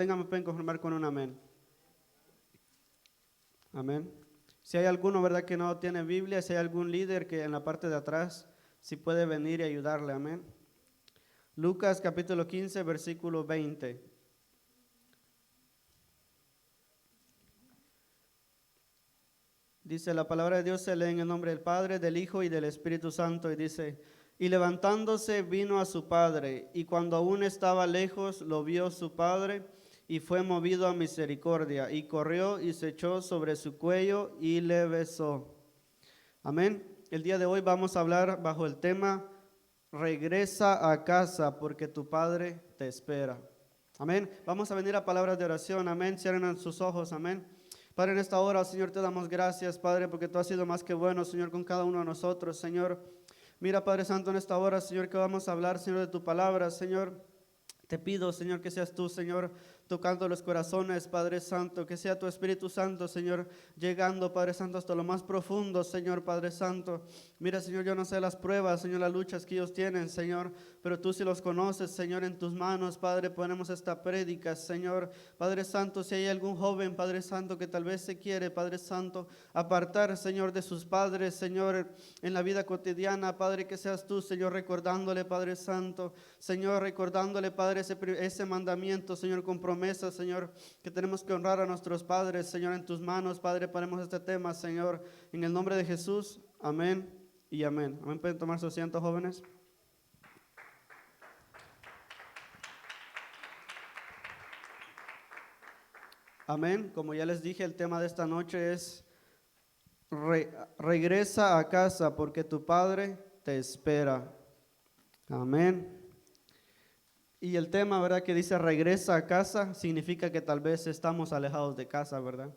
Venga, me pueden confirmar con un amén. Amén. Si hay alguno, ¿verdad?, que no tiene Biblia, si hay algún líder que en la parte de atrás, si puede venir y ayudarle, amén. Lucas capítulo 15, versículo 20. Dice, la palabra de Dios se lee en el nombre del Padre, del Hijo y del Espíritu Santo, y dice, y levantándose vino a su padre, y cuando aún estaba lejos, lo vio su padre, y fue movido a misericordia, y corrió y se echó sobre su cuello y le besó. Amén. El día de hoy vamos a hablar bajo el tema, regresa a casa porque tu padre te espera. Amén. Vamos a venir a palabras de oración. Amén. Cierren sus ojos. Amén. Padre, en esta hora, Señor, te damos gracias, Padre, porque tú has sido más que bueno, Señor, con cada uno de nosotros, Señor. Mira, Padre Santo, en esta hora, Señor, que vamos a hablar, Señor, de tu palabra, Señor. Te pido, Señor, que seas tú, Señor, tocando los corazones, Padre Santo, que sea tu Espíritu Santo, Señor, llegando, Padre Santo, hasta lo más profundo, Señor, Padre Santo. Mira, Señor, yo no sé las pruebas, Señor, las luchas que ellos tienen, Señor, pero tú sí los conoces, Señor, en tus manos, Padre, ponemos esta prédica, Señor. Padre Santo, si hay algún joven, Padre Santo, que tal vez se quiere, Padre Santo, apartar, Señor, de sus padres, Señor, en la vida cotidiana, Padre, que seas tú, Señor, recordándole, Padre Santo, Señor, recordándole, Padre, ese mandamiento, Señor, con promesa, Señor, que tenemos que honrar a nuestros padres, Señor, en tus manos, Padre, ponemos este tema, Señor, en el nombre de Jesús, amén y amén. Amén, pueden tomar su asiento, jóvenes. Amén, como ya les dije, el tema de esta noche es regresa a casa porque tu padre te espera. Amén. Y el tema, ¿verdad?, que dice regresa a casa, significa que tal vez estamos alejados de casa, ¿verdad?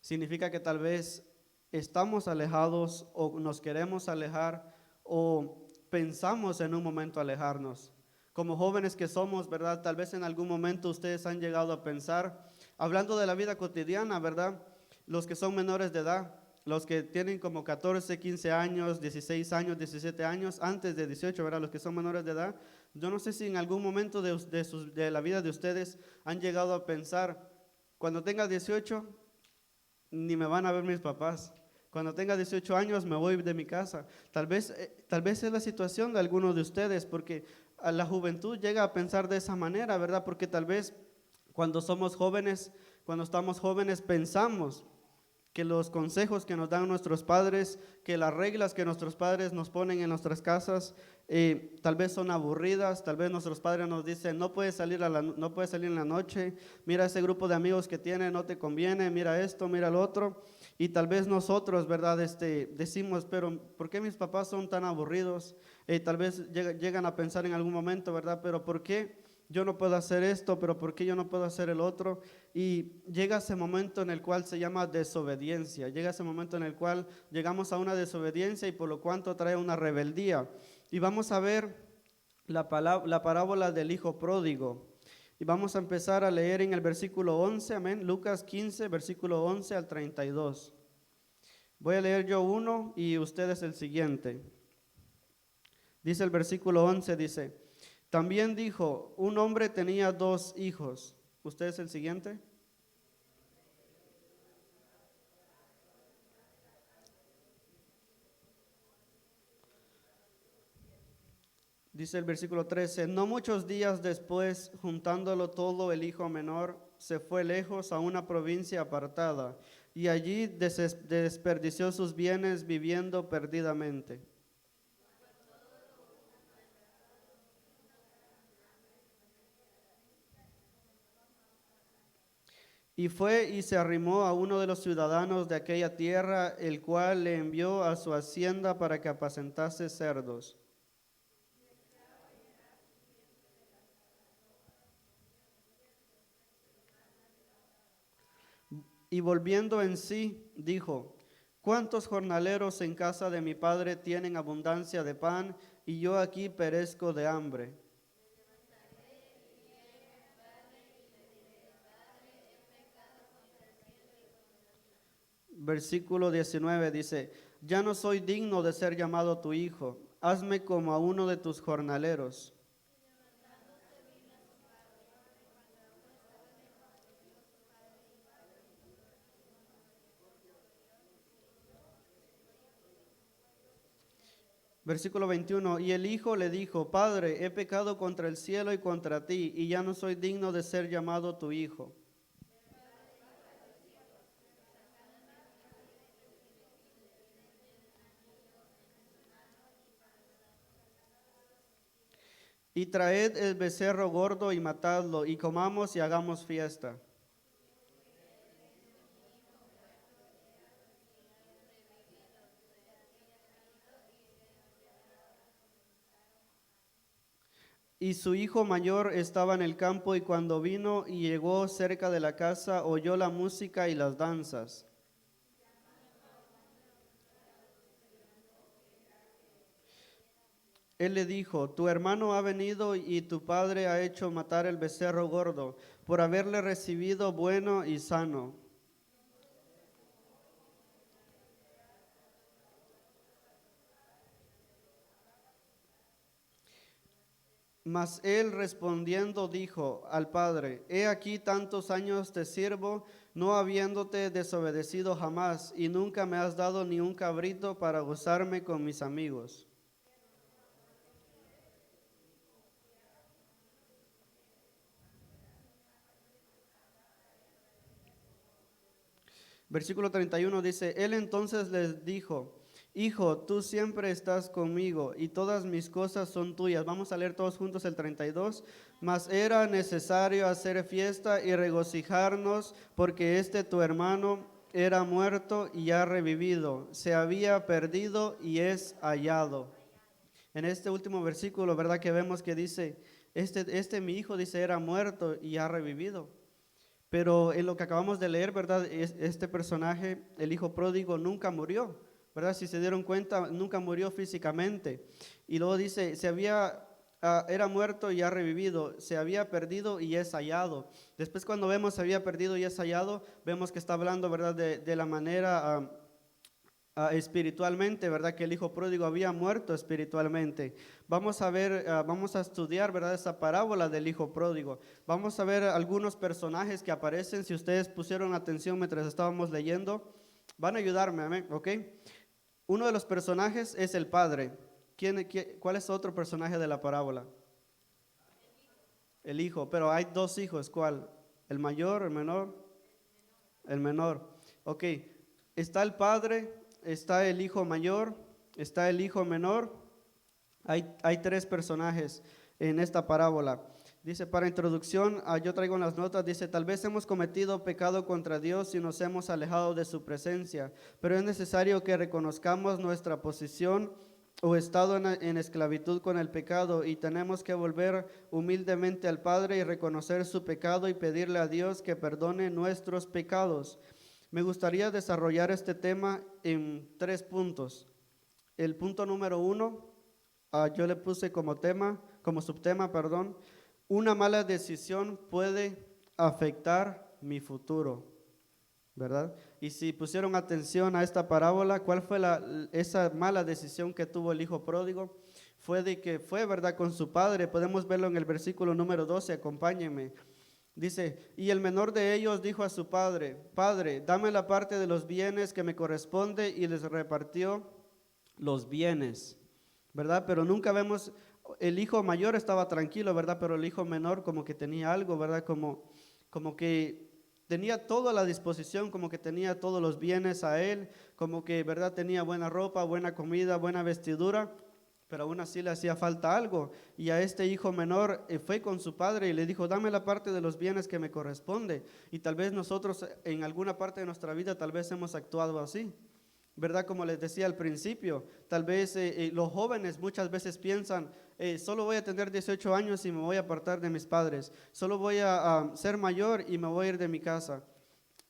Significa que tal vez estamos alejados o nos queremos alejar o pensamos en un momento alejarnos. Como jóvenes que somos, ¿verdad? Tal vez en algún momento ustedes han llegado a pensar, hablando de la vida cotidiana, ¿verdad? Los que son menores de edad, los que tienen como 14, 15 años, 16 años, 17 años, antes de 18, ¿verdad? Los que son menores de edad. Yo no sé si en algún momento de la vida de ustedes han llegado a pensar, cuando tenga 18, ni me van a ver mis papás. Cuando tenga 18 años me voy de mi casa. Tal vez es la situación de algunos de ustedes, porque a la juventud llega a pensar de esa manera, ¿verdad? Porque tal vez cuando somos jóvenes, cuando estamos jóvenes, pensamos que los consejos que nos dan nuestros padres, que las reglas que nuestros padres nos ponen en nuestras casas, tal vez son aburridas. Tal vez nuestros padres nos dicen, no puedes salir en la noche, mira ese grupo de amigos que tienes, no te conviene, mira esto, mira lo otro. Y tal vez nosotros, ¿verdad?, decimos, pero ¿por qué mis papás son tan aburridos? Tal vez llegan a pensar en algún momento, ¿verdad?, pero ¿por qué yo no puedo hacer esto? ¿Pero por qué yo no puedo hacer el otro? Y llega ese momento en el cual se llama desobediencia. Llega ese momento en el cual llegamos a una desobediencia y por lo cuanto trae una rebeldía. Y vamos a ver la parábola del hijo pródigo. Y vamos a empezar a leer en el versículo 11, amén. Lucas 15, versículo 11 al 32. Voy a leer yo uno y ustedes el siguiente. Dice el versículo 11, dice, también dijo, un hombre tenía 2 hijos. ¿Usted es el siguiente? Dice el versículo 13, no muchos días después, juntándolo todo, el hijo menor se fue lejos a una provincia apartada y allí desperdició sus bienes viviendo perdidamente. Y fue y se arrimó a uno de los ciudadanos de aquella tierra, el cual le envió a su hacienda para que apacentase cerdos. Y volviendo en sí, dijo, ¿cuántos jornaleros en casa de mi padre tienen abundancia de pan, y yo aquí perezco de hambre? Versículo 19 dice, ya no soy digno de ser llamado tu hijo, hazme como a uno de tus jornaleros. Versículo 21, y el hijo le dijo, Padre, he pecado contra el cielo y contra ti, y ya no soy digno de ser llamado tu hijo. Y traed el becerro gordo y matadlo, y comamos y hagamos fiesta. Y su hijo mayor estaba en el campo, y cuando vino y llegó cerca de la casa, oyó la música y las danzas. Él le dijo, tu hermano ha venido y tu padre ha hecho matar el becerro gordo, por haberle recibido bueno y sano. Mas él respondiendo dijo al padre, he aquí tantos años te sirvo, no habiéndote desobedecido jamás, y nunca me has dado ni un cabrito para gozarme con mis amigos. Versículo 31 dice, él entonces les dijo, hijo, tú siempre estás conmigo y todas mis cosas son tuyas. Vamos a leer todos juntos el 32. Mas era necesario hacer fiesta y regocijarnos porque este tu hermano era muerto y ha revivido, se había perdido y es hallado. En este último versículo, ¿verdad? Que vemos que dice, este mi hijo dice era muerto y ha revivido. Pero en lo que acabamos de leer, ¿verdad? Este personaje, el hijo pródigo, nunca murió, ¿verdad? Si se dieron cuenta, nunca murió físicamente. Y luego dice, era muerto y ha revivido, se había perdido y es hallado. Después cuando vemos se había perdido y es hallado, vemos que está hablando, ¿verdad? De la manera espiritualmente, ¿verdad? Que el hijo pródigo había muerto espiritualmente. Vamos a ver, vamos a estudiar, ¿verdad? Esa parábola del hijo pródigo. Vamos a ver algunos personajes que aparecen. Si ustedes pusieron atención mientras estábamos leyendo, van a ayudarme, amén, ¿ok? Uno de los personajes es el padre. ¿Cuál es otro personaje de la parábola? El hijo, pero hay dos hijos, ¿cuál? ¿El mayor, el menor? El menor. Ok, está el padre, está el hijo mayor, está el hijo menor. Hay tres personajes en esta parábola. Dice, para introducción, yo traigo en las notas, dice, tal vez hemos cometido pecado contra Dios y nos hemos alejado de su presencia, pero es necesario que reconozcamos nuestra posición o estado en esclavitud con el pecado y tenemos que volver humildemente al Padre y reconocer su pecado y pedirle a Dios que perdone nuestros pecados. Me gustaría desarrollar este tema en 3 puntos. El punto número 1, yo le puse como subtema, perdón, una mala decisión puede afectar mi futuro, ¿verdad? Y si pusieron atención a esta parábola, ¿cuál fue esa mala decisión que tuvo el hijo pródigo? Fue de que fue, ¿verdad?, con su padre. Podemos verlo en el versículo número 12, acompáñenme. Dice, y el menor de ellos dijo a su padre, Padre, dame la parte de los bienes que me corresponde, y les repartió los bienes, ¿verdad? Pero nunca vemos, el hijo mayor estaba tranquilo, ¿verdad? Pero el hijo menor como que tenía algo, ¿verdad? Como que tenía toda la disposición, como que tenía todos los bienes a él, como que, ¿verdad? Tenía buena ropa, buena comida, buena vestidura, pero aún así le hacía falta algo. Y a este hijo menor fue con su padre y le dijo, dame la parte de los bienes que me corresponde. Y tal vez nosotros en alguna parte de nuestra vida tal vez hemos actuado así, ¿verdad? Como les decía al principio, tal vez los jóvenes muchas veces piensan, solo voy a tener 18 años y me voy a apartar de mis padres, solo voy a ser mayor y me voy a ir de mi casa.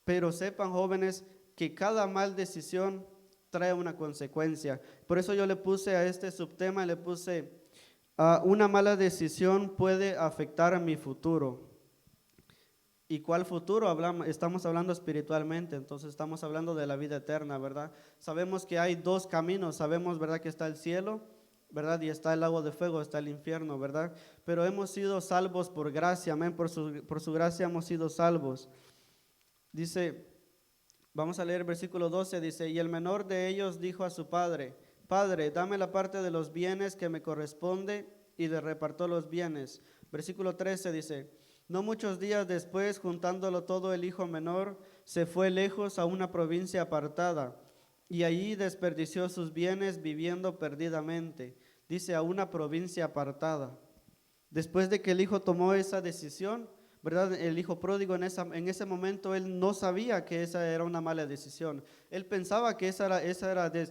Pero sepan, jóvenes, que cada mal decisión trae una consecuencia. Por eso yo le puse a este subtema, le puse, una mala decisión puede afectar a mi futuro. ¿Y cuál futuro? Estamos hablando espiritualmente, entonces estamos hablando de la vida eterna, ¿verdad? Sabemos que hay dos caminos, sabemos, ¿verdad?, que está el cielo, ¿verdad? Y está el lago de fuego, está el infierno, ¿verdad? Pero hemos sido salvos por gracia, amén, por su gracia hemos sido salvos. Dice, vamos a leer el versículo 12, dice, y el menor de ellos dijo a su padre, Padre, dame la parte de los bienes que me corresponde, y le repartió los bienes. Versículo 13 dice, no muchos días después, juntándolo todo, el hijo menor se fue lejos a una provincia apartada, y allí desperdició sus bienes viviendo perdidamente. Dice, a una provincia apartada. Después de que el hijo tomó esa decisión, ¿verdad? El hijo pródigo en ese momento él no sabía que esa era una mala decisión. Él pensaba que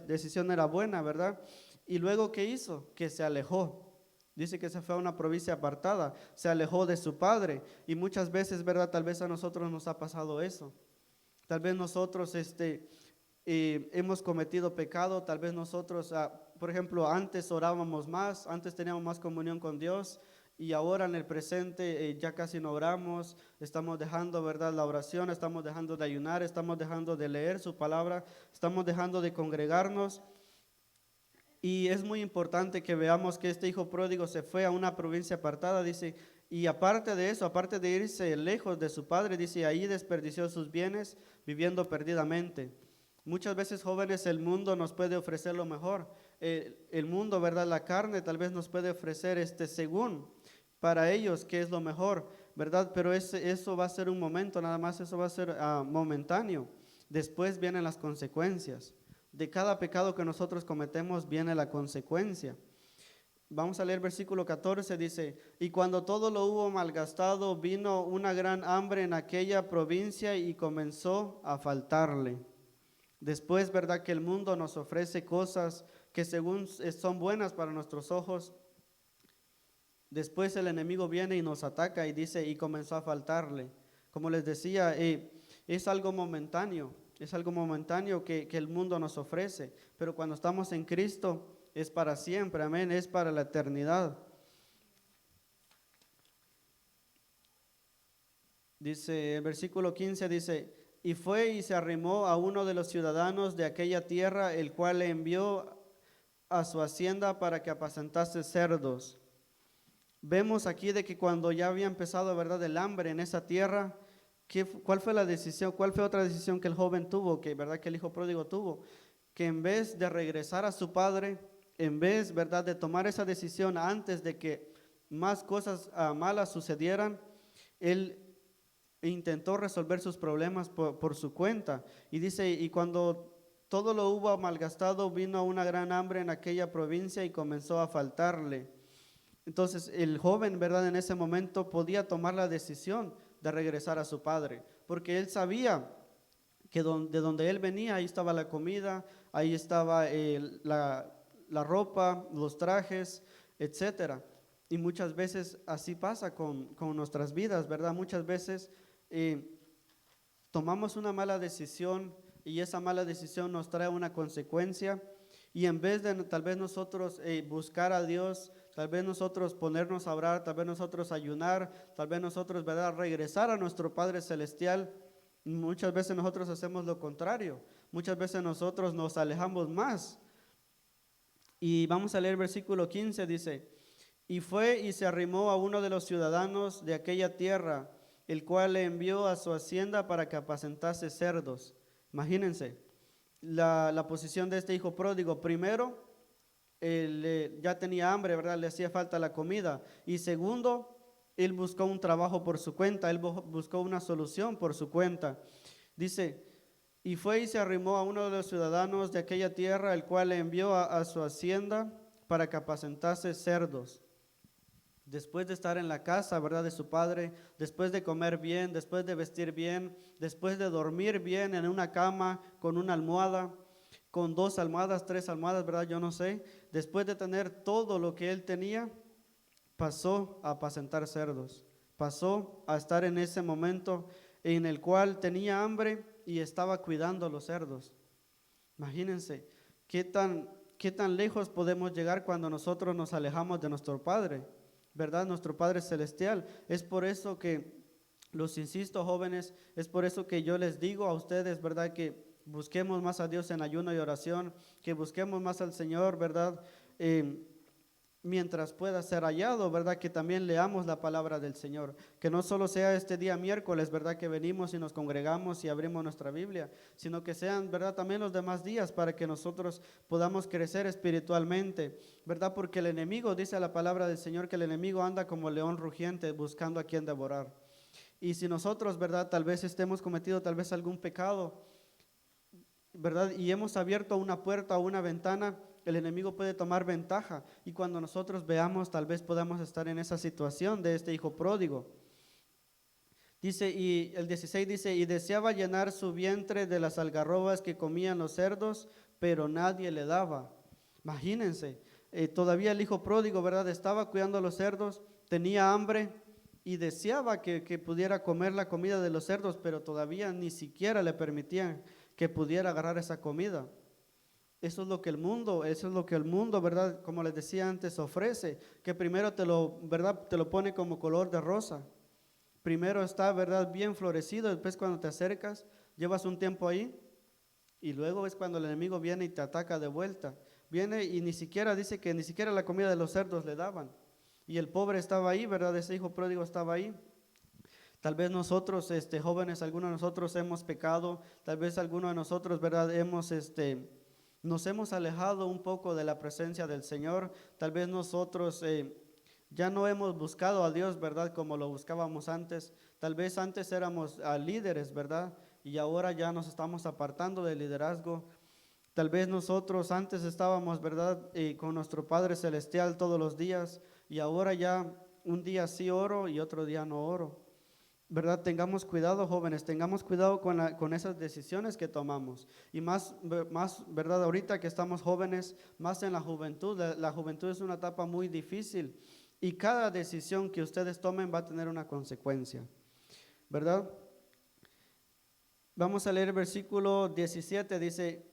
decisión era buena, ¿verdad? Y luego, ¿qué hizo? Que se alejó. Dice que se fue a una provincia apartada, se alejó de su padre. Y muchas veces, ¿verdad? Tal vez a nosotros nos ha pasado eso. Tal vez nosotros hemos cometido pecado, tal vez nosotros, por ejemplo, antes orábamos más, antes teníamos más comunión con Dios, y ahora en el presente ya casi no oramos, estamos dejando, ¿verdad?, la oración, estamos dejando de ayunar, estamos dejando de leer su palabra, estamos dejando de congregarnos. Y es muy importante que veamos que este hijo pródigo se fue a una provincia apartada, dice, y aparte de eso, aparte de irse lejos de su padre, dice, ahí desperdició sus bienes viviendo perdidamente. Muchas veces, jóvenes, el mundo nos puede ofrecer lo mejor. El mundo, ¿verdad? La carne tal vez nos puede ofrecer según para ellos qué es lo mejor, ¿verdad? Pero eso va a ser un momento, nada más, eso va a ser momentáneo. Después vienen las consecuencias. De cada pecado que nosotros cometemos viene la consecuencia. Vamos a leer versículo 14, dice, y cuando todo lo hubo malgastado, vino una gran hambre en aquella provincia y comenzó a faltarle. Después, ¿verdad?, que el mundo nos ofrece cosas que según son buenas para nuestros ojos. Después el enemigo viene y nos ataca y dice, y comenzó a faltarle. Como les decía, es algo momentáneo. Es algo momentáneo que el mundo nos ofrece, pero cuando estamos en Cristo es para siempre, amén, es para la eternidad. Dice, el versículo 15 dice, y fue y se arrimó a uno de los ciudadanos de aquella tierra, el cual le envió a su hacienda para que apacentase cerdos. Vemos aquí de que cuando ya había empezado, ¿verdad?, el hambre en esa tierra, ¿cuál fue la decisión? ¿Cuál fue otra decisión que el joven tuvo? ¿Verdad?, que el hijo pródigo tuvo. Que en vez de regresar a su padre, en vez, ¿verdad?, de tomar esa decisión antes de que más cosas malas sucedieran, él intentó resolver sus problemas por su cuenta. Y dice, y cuando todo lo hubo malgastado, vino una gran hambre en aquella provincia y comenzó a faltarle. Entonces el joven, ¿verdad?, en ese momento podía tomar la decisión de regresar a su padre, porque él sabía que de donde él venía, ahí estaba la comida, ahí estaba la ropa, los trajes, etcétera. Y muchas veces así pasa con nuestras vidas, ¿verdad? Muchas veces tomamos una mala decisión y esa mala decisión nos trae una consecuencia, y en vez de tal vez nosotros buscar a Dios, tal vez nosotros ponernos a orar, tal vez nosotros ayunar, tal vez nosotros, ¿verdad?, regresar a nuestro Padre Celestial, muchas veces nosotros hacemos lo contrario. Muchas veces nosotros nos alejamos más. Y vamos a leer versículo 15, dice, y fue y se arrimó a uno de los ciudadanos de aquella tierra, el cual le envió a su hacienda para que apacentase cerdos. Imagínense la posición de este hijo pródigo. Primero, ya tenía hambre, ¿verdad? Le hacía falta la comida. Y segundo, él buscó un trabajo por su cuenta, él buscó una solución por su cuenta. Dice, y fue y se arrimó a uno de los ciudadanos de aquella tierra, el cual le envió a su hacienda para que apacentase cerdos. Después de estar en la casa, ¿verdad?, de su padre, después de comer bien, después de vestir bien, después de dormir bien en una cama con una almohada, con 2 almohadas, 3 almohadas, ¿verdad?, yo no sé. Después de tener todo lo que él tenía, pasó a apacentar cerdos. Pasó a estar en ese momento en el cual tenía hambre y estaba cuidando los cerdos. Imagínense qué tan lejos podemos llegar cuando nosotros nos alejamos de nuestro Padre, ¿verdad? Nuestro Padre Celestial. Es por eso que los insisto, jóvenes, es por eso que yo les digo a ustedes, ¿verdad?, que busquemos más a Dios en ayuno y oración, que busquemos más al Señor, ¿verdad? mientras pueda ser hallado, ¿verdad? Que también leamos la palabra del Señor, que no solo sea este día miércoles, ¿verdad? Que venimos y nos congregamos y abrimos nuestra Biblia, sino que sean, ¿verdad? También los demás días para que nosotros podamos crecer espiritualmente, ¿verdad? Porque el enemigo, dice la palabra del Señor, que el enemigo anda como león rugiente buscando a quien devorar. Y si nosotros, ¿verdad? Tal vez estemos cometido tal vez algún pecado, ¿verdad? Y hemos abierto una puerta o una ventana, el enemigo puede tomar ventaja. Y cuando nosotros veamos, tal vez podamos estar en esa situación de este hijo pródigo. Dice, y el 16 dice, y deseaba llenar su vientre de las algarrobas que comían los cerdos, pero nadie le daba. Imagínense, todavía el hijo pródigo, ¿verdad? Estaba cuidando a los cerdos, tenía hambre y deseaba que pudiera comer la comida de los cerdos, pero todavía ni siquiera le permitían que pudiera agarrar esa comida. Eso es lo que el mundo, ¿verdad? Como les decía antes, ofrece, que primero ¿verdad? Te lo pone como color de rosa. Primero está, ¿verdad? Bien florecido, después cuando te acercas, llevas un tiempo ahí y luego es cuando el enemigo viene y te ataca de vuelta. Viene y ni siquiera dice que ni siquiera la comida de los cerdos le daban. Y el pobre estaba ahí, ¿verdad? Ese hijo pródigo estaba ahí. Tal vez nosotros, jóvenes, algunos de nosotros hemos pecado, tal vez algunos de nosotros, ¿verdad? Nos hemos alejado un poco de la presencia del Señor, tal vez nosotros ya no hemos buscado a Dios, ¿verdad? Como lo buscábamos antes, tal vez antes éramos líderes, ¿verdad? Y ahora ya nos estamos apartando del liderazgo. Tal vez nosotros antes estábamos, ¿verdad? Con nuestro Padre Celestial todos los días y ahora ya un día sí oro y otro día no oro. ¿Verdad? Tengamos cuidado, jóvenes, tengamos cuidado con esas decisiones que tomamos. Y más, ¿verdad? Ahorita que estamos jóvenes, más en la juventud. La juventud es una etapa muy difícil y cada decisión que ustedes tomen va a tener una consecuencia, ¿verdad? Vamos a leer el versículo 17, dice,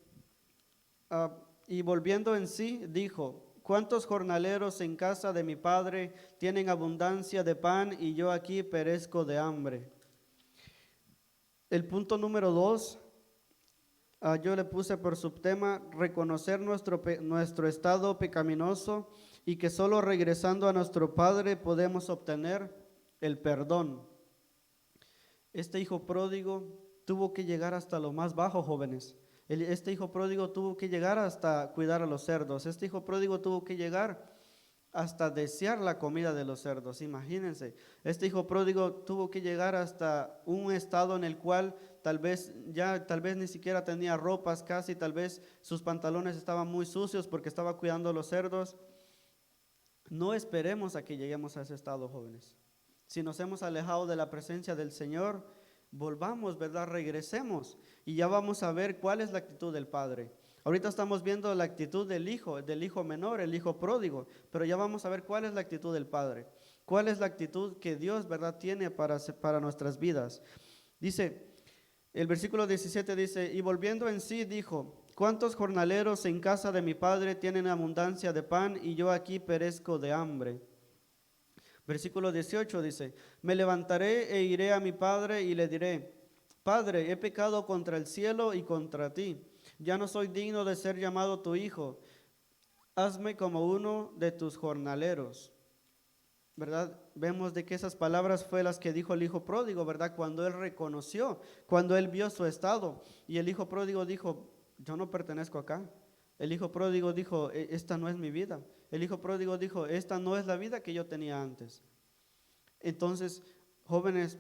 y volviendo en sí, dijo, ¿cuántos jornaleros en casa de mi padre tienen abundancia de pan y yo aquí perezco de hambre? El punto número 2, yo le puse por subtema reconocer nuestro estado pecaminoso y que solo regresando a nuestro Padre podemos obtener el perdón. Este hijo pródigo tuvo que llegar hasta lo más bajo, jóvenes. Este hijo pródigo tuvo que llegar hasta cuidar a los cerdos. Este hijo pródigo tuvo que llegar hasta desear la comida de los cerdos. Imagínense, este hijo pródigo tuvo que llegar hasta un estado en el cual tal vez ni siquiera tenía ropas casi, tal vez sus pantalones estaban muy sucios porque estaba cuidando a los cerdos. No esperemos a que lleguemos a ese estado, jóvenes. Si nos hemos alejado de la presencia del Señor, volvamos, ¿verdad? Regresemos y ya vamos a ver cuál es la actitud del Padre. Ahorita estamos viendo la actitud del hijo menor, el hijo pródigo, pero ya vamos a ver cuál es la actitud del Padre. Cuál es la actitud que Dios, ¿verdad? Tiene para nuestras vidas. Dice, el versículo 17 dice, y volviendo en sí dijo, ¿cuántos jornaleros en casa de mi padre tienen abundancia de pan y yo aquí perezco de hambre? Versículo 18 dice, me levantaré e iré a mi padre y le diré, Padre, he pecado contra el cielo y contra ti. Ya no soy digno de ser llamado tu hijo. Hazme como uno de tus jornaleros. ¿Verdad? Vemos de que esas palabras fue las que dijo el hijo pródigo, ¿verdad? Cuando él reconoció, cuando él vio su estado. Y el hijo pródigo dijo, yo no pertenezco acá. El hijo pródigo dijo, esta no es mi vida. El hijo pródigo dijo, esta no es la vida que yo tenía antes. Entonces, jóvenes,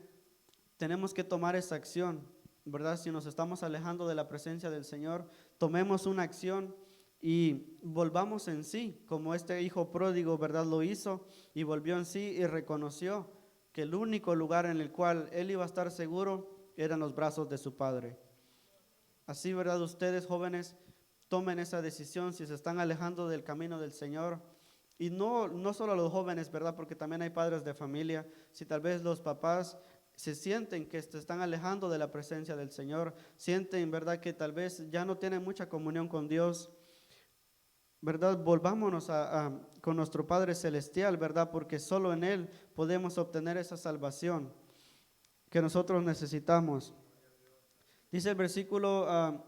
tenemos que tomar esa acción, ¿verdad? Si nos estamos alejando de la presencia del Señor, tomemos una acción y volvamos en sí, como este hijo pródigo, ¿verdad? Lo hizo y volvió en sí y reconoció que el único lugar en el cual él iba a estar seguro eran los brazos de su padre. Así, ¿verdad? Ustedes, jóvenes, tomen esa decisión si se están alejando del camino del Señor. Y no solo los jóvenes, ¿verdad? Porque también hay padres de familia. Si tal vez los papás se sienten que se están alejando de la presencia del Señor, sienten, ¿verdad? Que tal vez ya no tienen mucha comunión con Dios, ¿verdad? Volvámonos con nuestro Padre Celestial, ¿verdad? Porque solo en Él podemos obtener esa salvación que nosotros necesitamos. Dice el versículo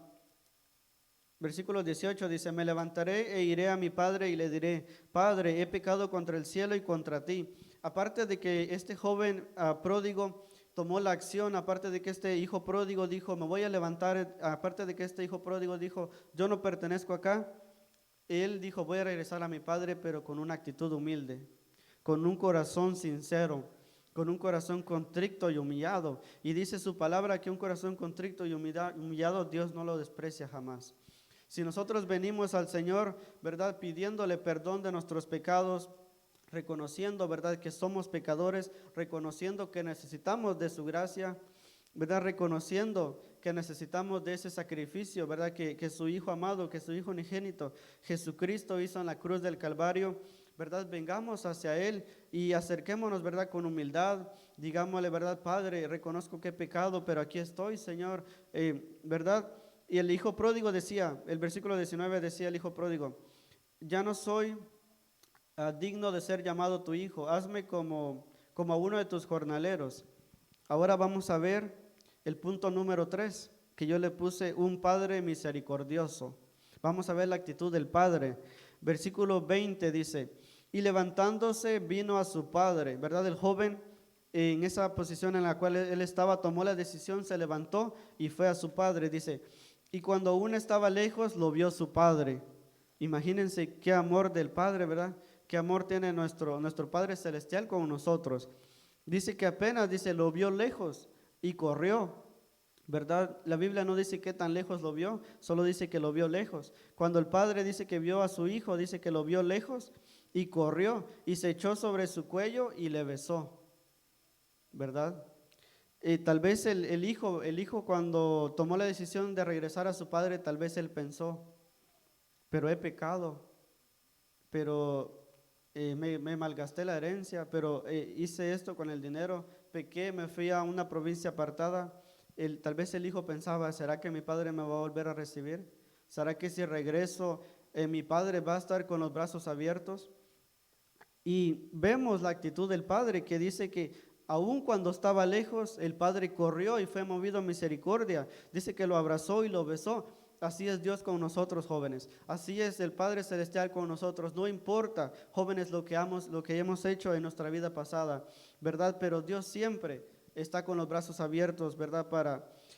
Versículo 18 dice, me levantaré e iré a mi padre y le diré, Padre, he pecado contra el cielo y contra ti. Aparte de que este joven pródigo tomó la acción, aparte de que este hijo pródigo dijo, me voy a levantar, aparte de que este hijo pródigo dijo, yo no pertenezco acá, él dijo, voy a regresar a mi padre, pero con una actitud humilde, con un corazón sincero, con un corazón contrito y humillado. Y dice su palabra que un corazón contrito y humillado Dios no lo desprecia jamás. Si nosotros venimos al Señor, ¿verdad? Pidiéndole perdón de nuestros pecados, reconociendo, ¿verdad? Que somos pecadores, reconociendo que necesitamos de su gracia, ¿verdad? Reconociendo que necesitamos de ese sacrificio, ¿verdad? Que su Hijo amado, que su Hijo unigénito, Jesucristo hizo en la cruz del Calvario, ¿verdad? Vengamos hacia Él y acerquémonos, ¿verdad? Con humildad, digámosle, ¿verdad? Padre, reconozco que he pecado, pero aquí estoy, Señor, ¿verdad? Y el hijo pródigo decía, el versículo 19 decía el hijo pródigo, ya no soy digno de ser llamado tu hijo, hazme como a uno de tus jornaleros. Ahora vamos a ver el punto número 3, que yo le puse un padre misericordioso. Vamos a ver la actitud del padre. Versículo 20 dice, y levantándose vino a su padre, ¿verdad? El joven en esa posición en la cual él estaba, tomó la decisión, se levantó y fue a su padre, dice, y cuando aún estaba lejos, lo vio su padre. Imagínense qué amor del Padre, ¿verdad? Qué amor tiene nuestro Padre Celestial con nosotros. Dice que apenas, dice, lo vio lejos y corrió, ¿verdad? La Biblia no dice qué tan lejos lo vio, solo dice que lo vio lejos. Cuando el Padre dice que vio a su hijo, dice que lo vio lejos y corrió y se echó sobre su cuello y le besó, ¿verdad? Tal vez el hijo cuando tomó la decisión de regresar a su padre, tal vez él pensó, pero he pecado, pero me malgasté la herencia, pero hice esto con el dinero, pequé, me fui a una provincia apartada. Tal vez el hijo pensaba, ¿será que mi padre me va a volver a recibir? ¿Será que si regreso mi padre va a estar con los brazos abiertos? Y vemos la actitud del padre que dice que aun cuando estaba lejos, el padre corrió y fue movido a misericordia. Dice que lo abrazó y lo besó. Así es Dios con nosotros, jóvenes. Así es el Padre Celestial con nosotros. No importa, jóvenes, lo que hemos hecho en nuestra vida pasada, ¿verdad? Pero Dios siempre está con los brazos abiertos, ¿verdad?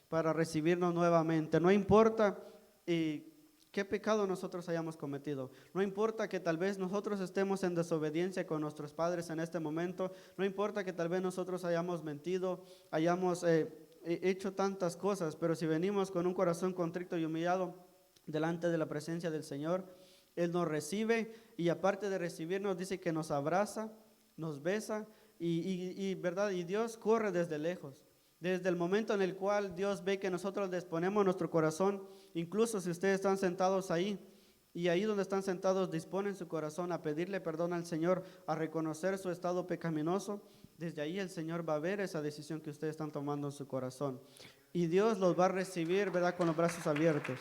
Para recibirnos nuevamente. No importa qué pecado nosotros hayamos cometido. No importa que tal vez nosotros estemos en desobediencia con nuestros padres en este momento. No importa que tal vez nosotros hayamos mentido, hayamos hecho tantas cosas, pero si venimos con un corazón contrito y humillado delante de la presencia del Señor, Él nos recibe y aparte de recibirnos dice que nos abraza, nos besa ¿verdad? Y Dios corre desde lejos. Desde el momento en el cual Dios ve que nosotros disponemos nuestro corazón, incluso si ustedes están sentados ahí, y ahí donde están sentados disponen su corazón a pedirle perdón al Señor, a reconocer su estado pecaminoso, desde ahí el Señor va a ver esa decisión que ustedes están tomando en su corazón. Y Dios los va a recibir, ¿verdad? Con los brazos abiertos.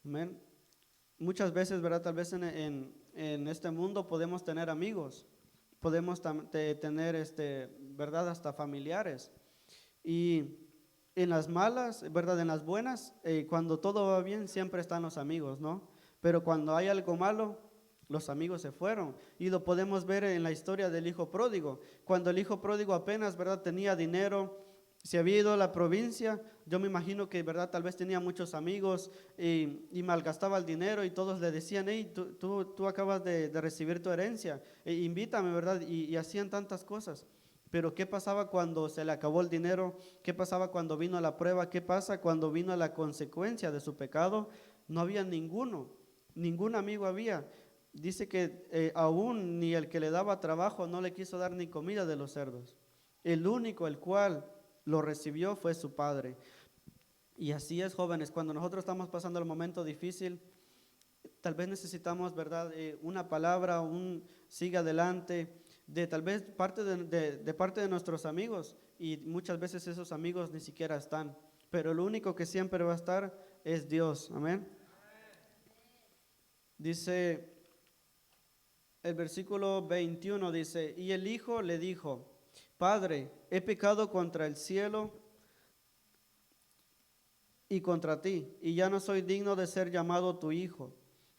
Amén. Muchas veces, ¿verdad? Tal vez en este mundo podemos tener amigos, podemos tener, ¿verdad? Hasta familiares. Y en las malas, ¿verdad? En las buenas, cuando todo va bien, siempre están los amigos, ¿no? Pero cuando hay algo malo, los amigos se fueron. Y lo podemos ver en la historia del hijo pródigo. Cuando el hijo pródigo apenas, ¿verdad? Tenía dinero, se había ido a la provincia, yo me imagino que, ¿verdad? Tal vez tenía muchos amigos y malgastaba el dinero y todos le decían, hey, tú acabas de recibir tu herencia, invítame, ¿verdad? Y hacían tantas cosas. Pero ¿qué pasaba cuando se le acabó el dinero? ¿Qué pasaba cuando vino la prueba? ¿Qué pasa cuando vino la consecuencia de su pecado? No había ningún amigo había. Dice que aún ni el que le daba trabajo no le quiso dar ni comida de los cerdos. El único el cual lo recibió fue su padre. Y así es, jóvenes, cuando nosotros estamos pasando el momento difícil, tal vez necesitamos, ¿verdad? Una palabra, un siga adelante, de tal vez de parte de nuestros amigos, y muchas veces esos amigos ni siquiera están, pero lo único que siempre va a estar es Dios, amén. Dice el versículo 21, dice, y el hijo le dijo, Padre, he pecado contra el cielo y contra ti, y ya no soy digno de ser llamado tu hijo.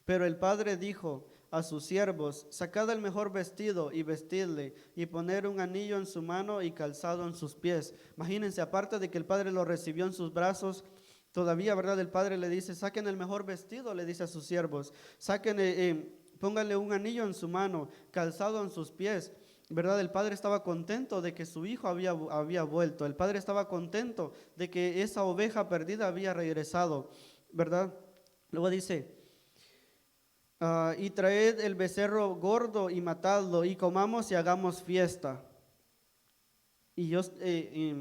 Pero el padre dijo a sus siervos: sacad el mejor vestido y vestidle, y poner un anillo en su mano y calzado en sus pies. Imagínense, aparte de que el padre lo recibió en sus brazos, todavía, ¿verdad? El padre le dice: saquen el mejor vestido, le dice a sus siervos, saquen, pónganle un anillo en su mano, calzado en sus pies. ¿Verdad? El padre estaba contento de que su hijo había vuelto. El padre estaba contento de que esa oveja perdida había regresado, ¿verdad? Luego dice: y traed el becerro gordo y matadlo, y comamos y hagamos fiesta. Y yo,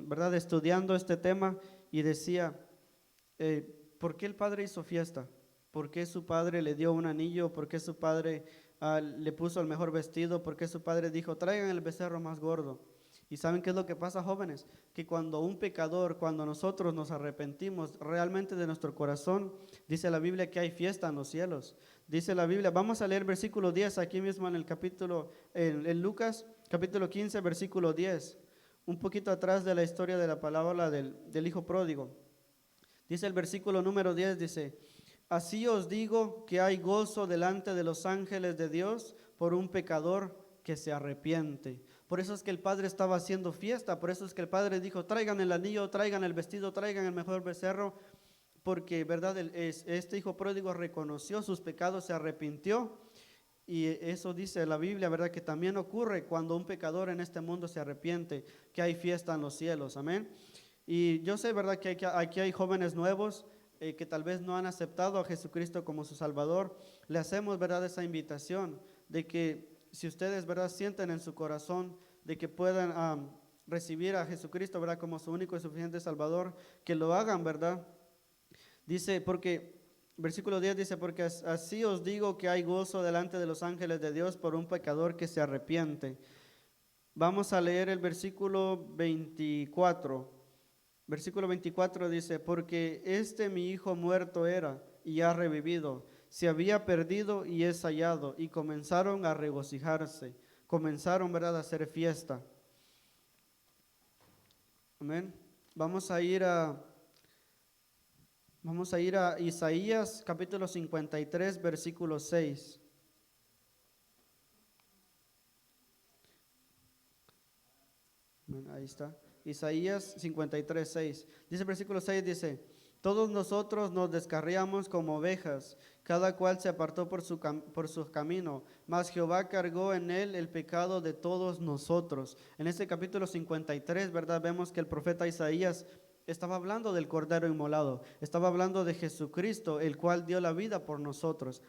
¿verdad? Estudiando este tema, y decía, ¿por qué el padre hizo fiesta? ¿Por qué su padre le dio un anillo? ¿Por qué su padre le puso el mejor vestido? ¿Por qué su padre dijo: traigan el becerro más gordo? ¿Y saben qué es lo que pasa, jóvenes? Que cuando un pecador, cuando nosotros nos arrepentimos realmente de nuestro corazón, dice la Biblia que hay fiesta en los cielos. Dice la Biblia, vamos a leer versículo 10 aquí mismo en el capítulo, en Lucas, capítulo 15, versículo 10. Un poquito atrás de la historia de la palabra del hijo pródigo. Dice el versículo número 10, dice: así os digo que hay gozo delante de los ángeles de Dios por un pecador que se arrepiente. Por eso es que el padre estaba haciendo fiesta, por eso es que el padre dijo: traigan el anillo, traigan el vestido, traigan el mejor becerro, porque, ¿verdad? Este hijo pródigo reconoció sus pecados, se arrepintió. Y eso dice la Biblia, ¿verdad? Que también ocurre cuando un pecador en este mundo se arrepiente, que hay fiesta en los cielos, amén. Y yo sé, ¿verdad? Que aquí hay jóvenes nuevos que tal vez no han aceptado a Jesucristo como su Salvador. Le hacemos, ¿verdad? Esa invitación de que si ustedes, ¿verdad? Sienten en su corazón de que puedan recibir a Jesucristo, ¿verdad? Como su único y suficiente Salvador, que lo hagan, ¿verdad? Dice, porque, versículo 10 dice: porque así os digo que hay gozo delante de los ángeles de Dios por un pecador que se arrepiente. Vamos a leer el versículo 24. Versículo 24 dice: porque mi hijo muerto era y ha revivido, se había perdido y es hallado. Y comenzaron a regocijarse, comenzaron, ¿verdad?, a hacer fiesta. Amén. Vamos a ir a Isaías capítulo 53, versículo 6. Ahí está. Isaías 53, 6. Dice el versículo 6, dice: todos nosotros nos descarriamos como ovejas, cada cual se apartó por su camino, mas Jehová cargó en él el pecado de todos nosotros. En este capítulo 53, ¿verdad? Vemos que el profeta Isaías estaba hablando del Cordero inmolado, estaba hablando de Jesucristo, el cual dio la vida por nosotros.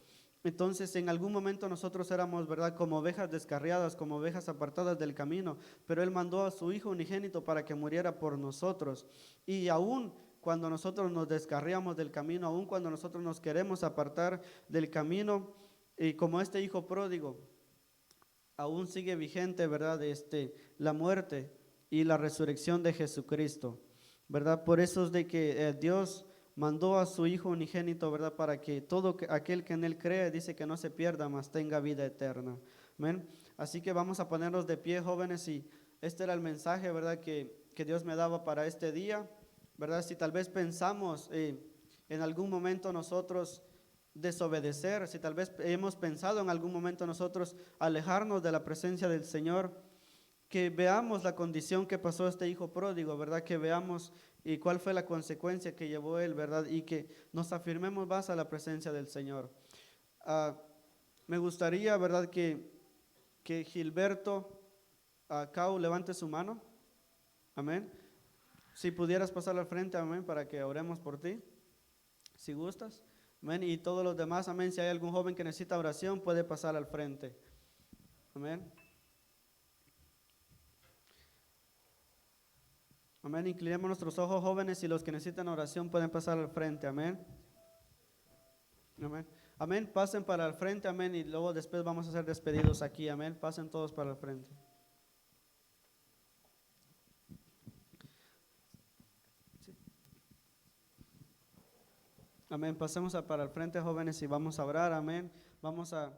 Entonces, en algún momento nosotros éramos, ¿verdad?, como ovejas descarriadas, como ovejas apartadas del camino, pero Él mandó a su Hijo unigénito para que muriera por nosotros. Y aún cuando nosotros nos descarriamos del camino, aún cuando nosotros nos queremos apartar del camino, y como este hijo pródigo, aún sigue vigente, ¿verdad?, la muerte y la resurrección de Jesucristo, ¿verdad? Por eso es de que Dios mandó a su Hijo unigénito, ¿verdad? Para que todo aquel que en Él cree, dice que no se pierda, mas tenga vida eterna. Amén. Así que vamos a ponernos de pie, jóvenes, y este era el mensaje, ¿verdad?, que Dios me daba para este día, ¿verdad? Si tal vez pensamos en algún momento nosotros desobedecer, si tal vez hemos pensado en algún momento nosotros alejarnos de la presencia del Señor, que veamos la condición que pasó este hijo pródigo, ¿verdad? Que veamos y cuál fue la consecuencia que llevó él, ¿verdad? Y que nos afirmemos más a la presencia del Señor. Me gustaría, ¿verdad?, que Gilberto Cau levante su mano. Amén. Si pudieras pasar al frente, amén, para que oremos por ti, si gustas. Amén. Y todos los demás, amén. Si hay algún joven que necesita oración, puede pasar al frente. Amén. Amén. Inclinemos nuestros ojos, jóvenes, y los que necesitan oración pueden pasar al frente. Amén. Amén. Amén. Pasen para el frente. Amén. Y luego después vamos a ser despedidos aquí. Amén. Pasen todos para el frente. Sí. Amén. Pasemos para el frente, jóvenes, y vamos a orar. Amén. Vamos a